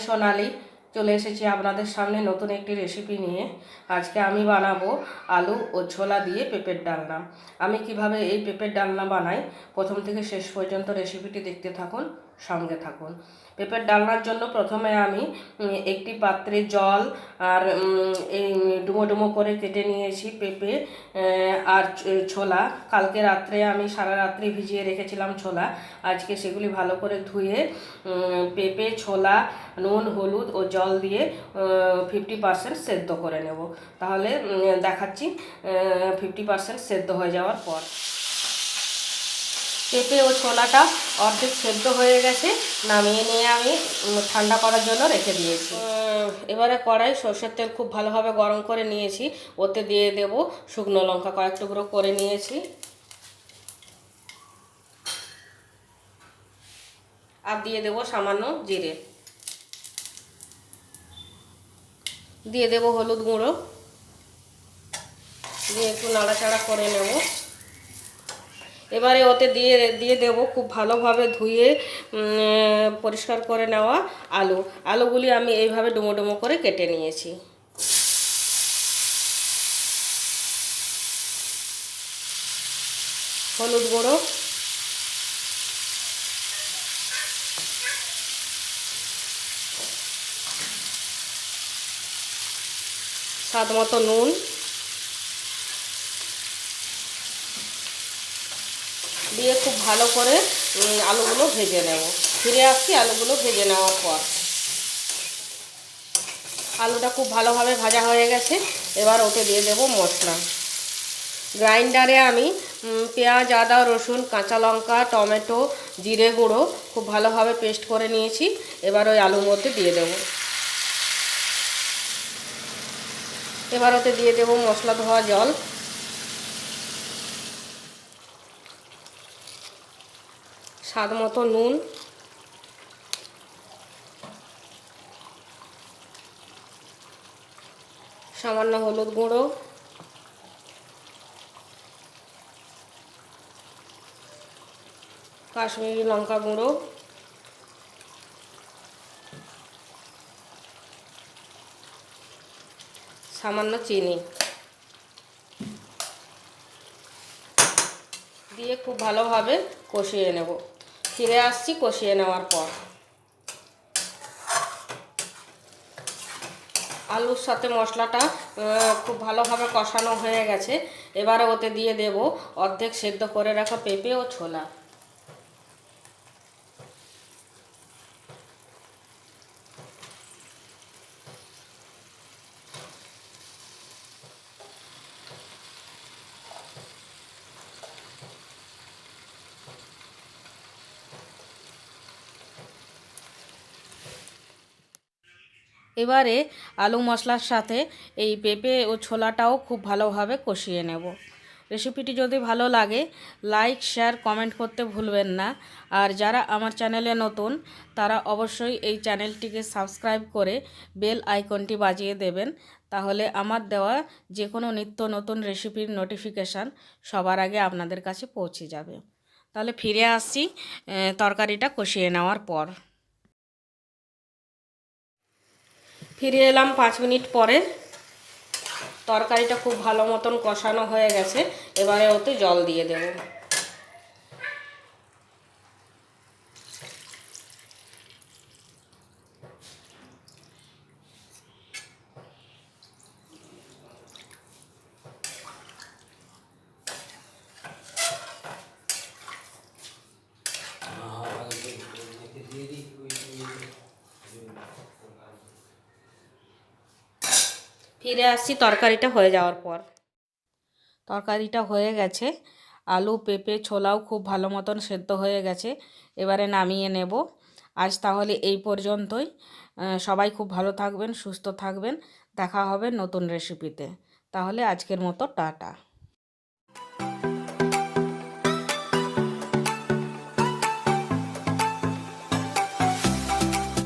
সোনালি চলে এসেছি আপনাদের সামনে নতুন একটি রেসিপি নিয়ে। আজকে আমি বানাবো আলু ও ছোলা দিয়ে পেঁপের ডালনা। আমি কিভাবে এই পেঁপের ডালনা বানাই প্রথম থেকে শেষ পর্যন্ত রেসিপিটি দেখতে থাকুন, সঙ্গে থাকুন। পেঁপের ডালনার জন্য প্রথমে আমি একটি পাত্রে জল আর এই ডুমো ডুমো করে কেটে নিয়েছি পেঁপে আর ছোলা। কালকে রাত্রে আমি সারা রাত্রি ভিজিয়ে রেখেছিলাম ছোলা। আজকে সেগুলি ভালো করে ধুয়ে পেঁপে, ছোলা, নুন, হলুদ ও জল দিয়ে 50% সেদ্ধ করে নেব। তাহলে দেখাচ্ছি 50% সেদ্ধ হয়ে যাওয়ার পর। পেঁপে ও ছোলাটা অর্ধেক সেদ্ধ হয়ে গেছে, নামিয়ে নিয়ে আমি ঠান্ডা করার জন্য রেখে দিয়েছি। এবারে কড়াই সরষের তেল খুব ভালোভাবে গরম করে নিয়েছি, ওতে দিয়ে দেব শুকনো লঙ্কা কয়েক টুকরো করে নিয়েছি, আর দিয়ে দেব সামান্য জিরে, দিয়ে দেব হলুদ গুঁড়ো, দিয়ে একটু নাড়াচাড়া করে নেব। এবারে ওতে দিয়ে দেব খুব ভালোভাবে ধুয়ে পরিষ্কার করে নেওয়া আলুগুলি আমি এইভাবে ডুমো ডুমো করে কেটে নিয়েছি। হলুদ গুঁড়ো, স্বাদ মতো নুন, দিয়ে খুব ভালো করে আলুগুলো ভেজে নেব। ফিরে আসছি আলুগুলো ভেজে নেওয়ার পর। আলুটা খুব ভালোভাবে ভাজা হয়ে গেছে। এবার ওতে দিয়ে দেব মশলা। গ্রাইন্ডারে আমি পেঁয়াজ, আদা, রসুন, কাঁচা লঙ্কা, টমেটো, জিরে গুঁড়ো খুব ভালোভাবে পেস্ট করে নিয়েছি। এবার ওই আলুর মধ্যে দিয়ে দেব। এবার ওতে দিয়ে দেব মশলা ধোয়া জল, স্বাদ মতো নুন, সামান্য হলুদ গুঁড়ো, কাশ্মীরি লঙ্কা গুঁড়ো, সামান্য চিনি দিয়ে খুব ভালোভাবে কষিয়ে নেব। ফিরে আসছি কষিয়ে নেওয়ার পর। আলুর সাথে মশলাটা খুব ভালোভাবে কষানো হয়ে গেছে। এবারে ওতে দিয়ে দেব অর্ধেক সেদ্ধ করে রাখা পেঁপে ও ছোলা। এবারে আলু মশলার সাথে এই পেঁপে ও ছোলাটাও খুব ভালোভাবে কষিয়ে নেব। রেসিপিটি যদি ভালো লাগে লাইক, শেয়ার, কমেন্ট করতে ভুলবেন না। আর যারা আমার চ্যানেলে নতুন তারা অবশ্যই এই চ্যানেলটিকে সাবস্ক্রাইব করে বেল আইকনটি বাজিয়ে দেবেন। তাহলে আমার দেওয়া যে কোনো নিত্য নতুন রেসিপির নোটিফিকেশান সবার আগে আপনাদের কাছে পৌঁছে যাবে। তাহলে ফিরে আসছি তরকারিটা কষিয়ে নেওয়ার পর। ফিরে এলাম 5 মিনিট পরে। তরকারিটা খুব ভালো মতন কষানো হয়ে গেছে। এবারে ওতে জল দিয়ে দেব। ফিরে আসছি তরকারিটা হয়ে যাওয়ার পর। তরকারিটা হয়ে গেছে। আলু, পেঁপে, ছোলাও খুব ভালো মতন সেদ্ধ হয়ে গেছে। এবারে নামিয়ে নেব। আজ তাহলে এই পর্যন্তই। সবাই খুব ভালো থাকবেন, সুস্থ থাকবেন। দেখা হবে নতুন রেসিপিতে। তাহলে আজকের মতো টাটা।